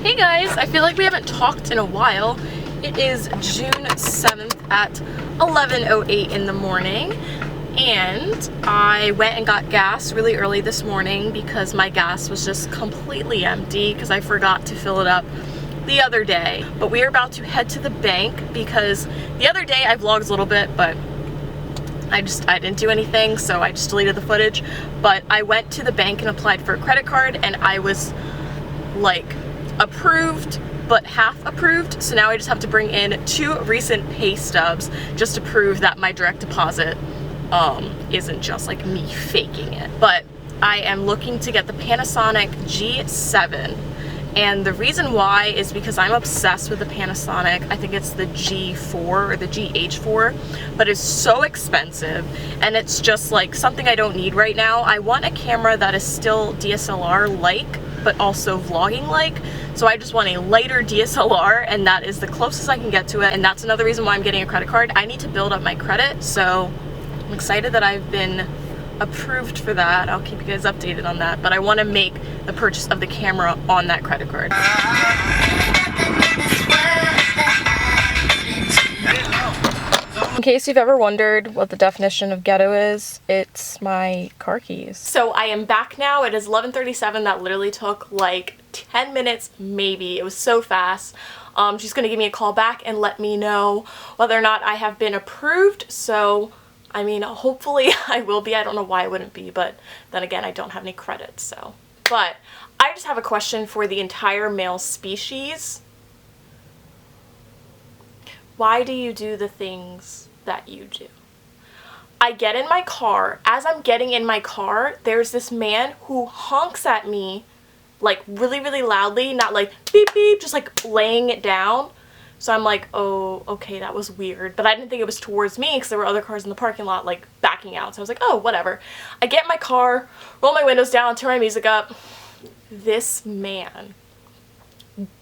Hey guys, I feel like we haven't talked in a while. It is June 7th at 11:08 in the morning, and I went and got gas really early this morning because my gas was just completely empty because I forgot to fill it up the other day. But we are about to head to the bank because the other day I vlogged a little bit, but I didn't do anything, so I just deleted the footage. But I went to the bank and applied for a credit card, and I was like approved but half approved, so now I just have to bring in 2 recent pay stubs just to prove that my direct deposit isn't just like me faking it. But I am looking to get the Panasonic G7, and the reason why is because I'm obsessed with the Panasonic. I think it's the G4 or the GH4, but it's so expensive and it's just like something I don't need right now. I want a camera that is still DSLR-like but also vlogging-like. So I just want a lighter DSLR, and that is the closest I can get to it, and that's another reason why I'm getting a credit card. I need to build up my credit, so I'm excited that I've been approved for that. I'll keep you guys updated on that, but I want to make the purchase of the camera on that credit card. In case you've ever wondered what the definition of ghetto is, it's my car keys. So I am back now. It is 11:37. That literally took like 10 minutes maybe. It was so fast. She's gonna give me a call back and let me know whether or not I have been approved. So I mean, hopefully I will be. I don't know why I wouldn't be, but then again, I don't have any credits, so. But I just have a question for the entire male species. Why do you do the things that you do? I get in my car. As I'm getting in my car, there's this man who honks at me like really, really loudly, not like beep beep, just like laying it down. So I'm like, oh, okay, that was weird. But I didn't think it was towards me because there were other cars in the parking lot like backing out. So I was like, oh, whatever. I get in my car, roll my windows down, turn my music up. This man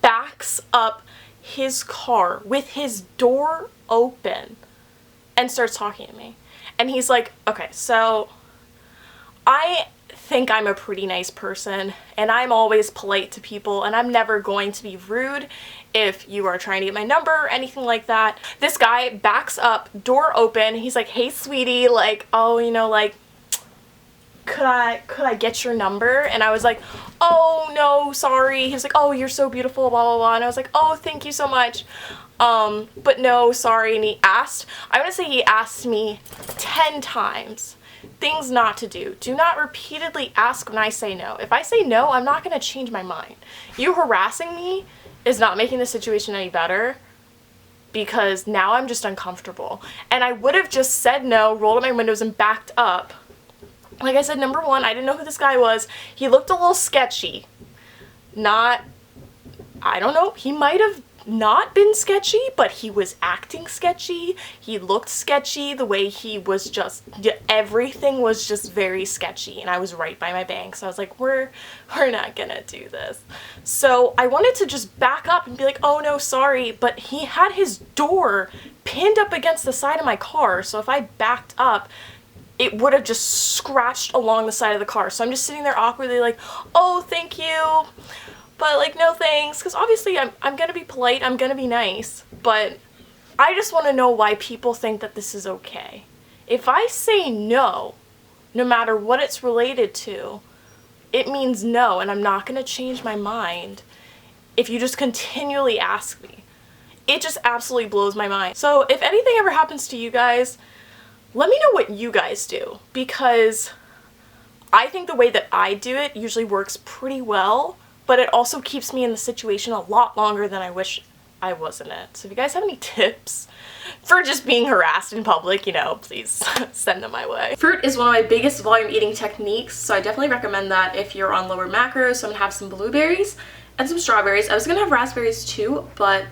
backs up his car with his door open and starts talking to me. And he's like, okay, so I think I'm a pretty nice person and I'm always polite to people and I'm never going to be rude if you are trying to get my number or anything like that. This guy backs up, door open. He's like, hey sweetie, like, oh, you know, like, could I get your number? And I was like, oh no, sorry. He was like, oh, you're so beautiful, blah blah blah. And I was like, oh, thank you so much, but no, sorry. And he asked, I want to say he asked me 10 times things not to do. Do not repeatedly ask when I say no. If I say no, I'm not going to change my mind. You harassing me is not making the situation any better, because now I'm just uncomfortable. And I would have just said no, rolled up my windows and backed up. Like I said, number one, I didn't know who this guy was. He looked a little sketchy. I don't know, he might have not been sketchy, but he was acting sketchy. He looked sketchy. The way he was just, everything was just very sketchy. And I was right by my bank, so I was like, we're not gonna do this. So I wanted to just back up and be like, oh no, sorry, but he had his door pinned up against the side of my car, so if I backed up, it would have just scratched along the side of the car. So I'm just sitting there awkwardly like, oh, thank you, but like, no thanks, because obviously I'm gonna be polite, I'm gonna be nice, but I just want to know why people think that this is okay. If I say no, no matter what it's related to, it means no, and I'm not gonna change my mind if you just continually ask me. It just absolutely blows my mind. So if anything ever happens to you guys, let me know what you guys do, because I think the way that I do it usually works pretty well, but it also keeps me in the situation a lot longer than I wish I was in it. So if you guys have any tips for just being harassed in public, you know, please send them my way. Fruit is one of my biggest volume eating techniques, so I definitely recommend that if you're on lower macros. So I'm gonna have some blueberries and some strawberries. I was gonna have raspberries too, but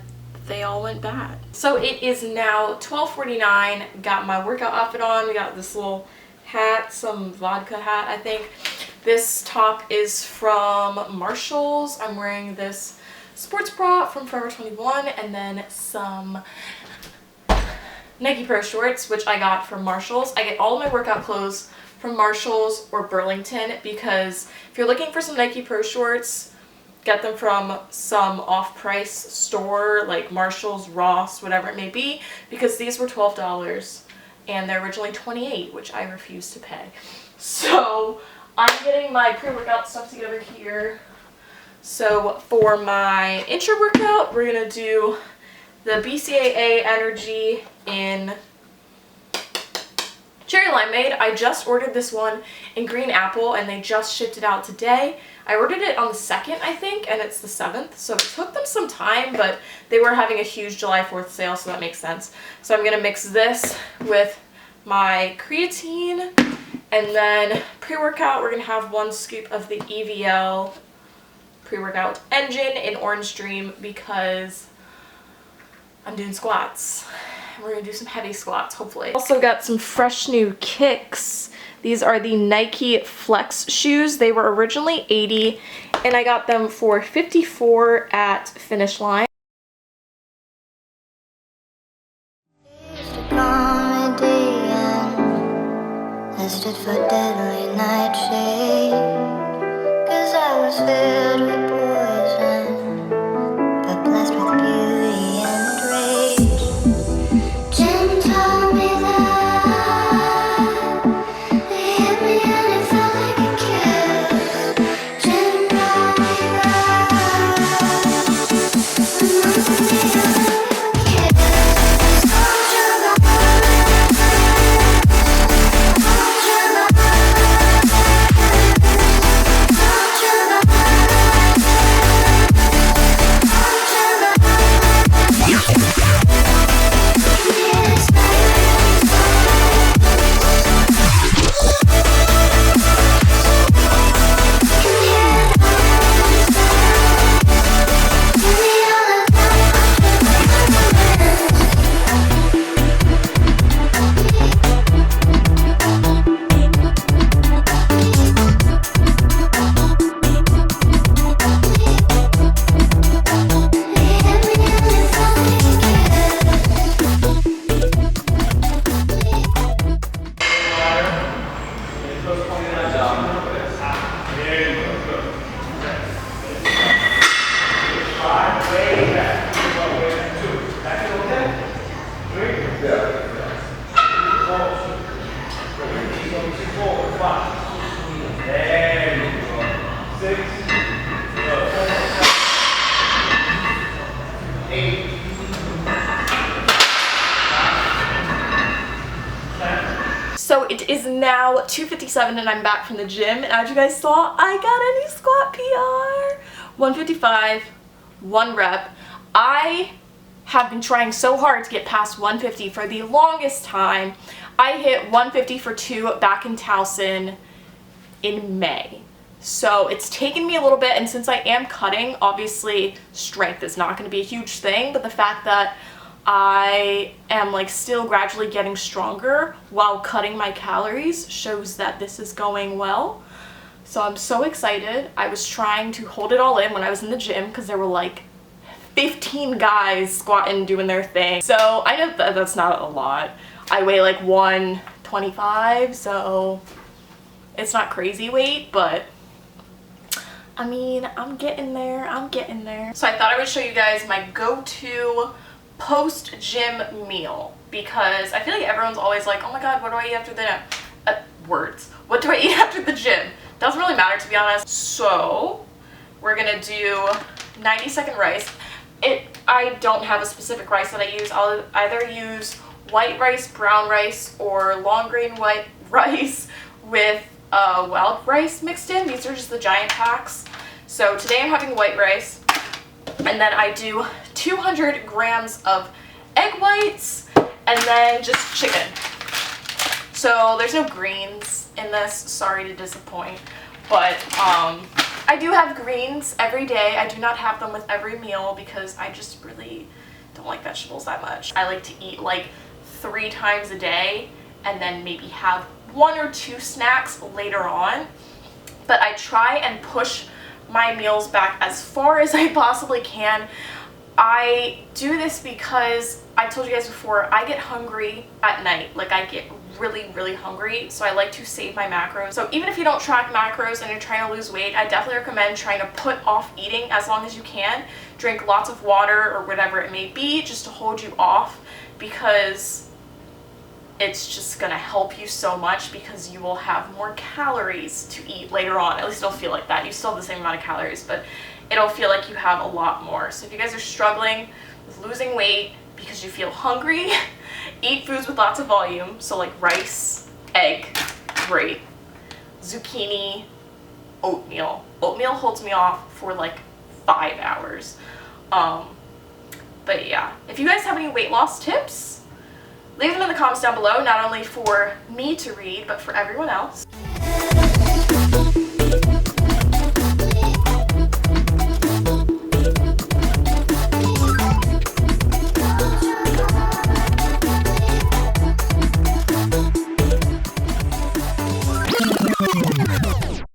they all went bad. So it is now 12:49, got my workout outfit on. We got this little hat, some vodka hat, I think. This top is from Marshalls. I'm wearing this sports bra from Forever 21, and then some Nike Pro shorts, which I got from Marshalls. I get all of my workout clothes from Marshalls or Burlington, because if you're looking for some Nike Pro shorts, get them from some off-price store like Marshall's, Ross, whatever it may be, because these were $12 and they're originally $28, which I refuse to pay. So I'm getting my pre-workout stuff together here. So for my intro workout, we're gonna do the BCAA Energy in Cherry Limeade. I just ordered this one in green apple and they just shipped it out today. I ordered it on the 2nd, I think, and it's the 7th, so it took them some time, but they were having a huge July 4th sale, so that makes sense. So I'm gonna mix this with my creatine, and then pre-workout, we're gonna have 1 scoop of the EVL pre-workout engine in Orange Dream because I'm doing squats. We're gonna do some heavy squats, hopefully. Also got some fresh new kicks. These are the Nike Flex shoes. They were originally $80 and I got them for $54 at Finish Line. Listed for deadly nightshade, 'cause I was filled with poison, but blessed with beauty and rage. Jim told me that they hit me and it felt like a kiss. Jim told me that reminded me of a kiss. So it is now 2:57 and I'm back from the gym, and as you guys saw, I got a new squat PR. 155, 1 rep. I have been trying so hard to get past 150 for the longest time. I hit 150 for 2 back in Towson in May. So it's taken me a little bit, and since I am cutting, obviously strength is not going to be a huge thing, but the fact that I am like still gradually getting stronger while cutting my calories shows that this is going well. So I'm so excited. I was trying to hold it all in when I was in the gym because there were like 15 guys squatting doing their thing. So I know that that's not a lot. I weigh like 125, so it's not crazy weight, but I mean, I'm getting there. So I thought I would show you guys my go-to post-gym meal, because I feel like everyone's always like, oh my god, what do I eat after the what do I eat after the gym? Doesn't really matter, to be honest. So we're gonna do 90-second rice. I don't have a specific rice that I use. I'll either use white rice, brown rice, or long grain white rice with wild rice mixed in. These are just the giant packs. So today I'm having white rice, and then I do 200 grams of egg whites, and then just chicken. So there's no greens in this, sorry to disappoint, but I do have greens every day. I do not have them with every meal because I just really don't like vegetables that much. I like to eat like 3 times a day and then maybe have 1 or 2 snacks later on, but I try and push my meals back as far as I possibly can. I do this because I told you guys before, I get hungry at night. Like I get really, really hungry, so I like to save my macros. So even if you don't track macros and you're trying to lose weight, I definitely recommend trying to put off eating as long as you can. Drink lots of water or whatever it may be just to hold you off, because it's just gonna help you so much, because you will have more calories to eat later on. At least it'll feel like that. You still have the same amount of calories, but it'll feel like you have a lot more. So if you guys are struggling with losing weight because you feel hungry, eat foods with lots of volume. So like rice, egg, great. Zucchini, oatmeal. Oatmeal holds me off for like 5 hours. But yeah, if you guys have any weight loss tips, leave them in the comments down below, not only for me to read, but for everyone else.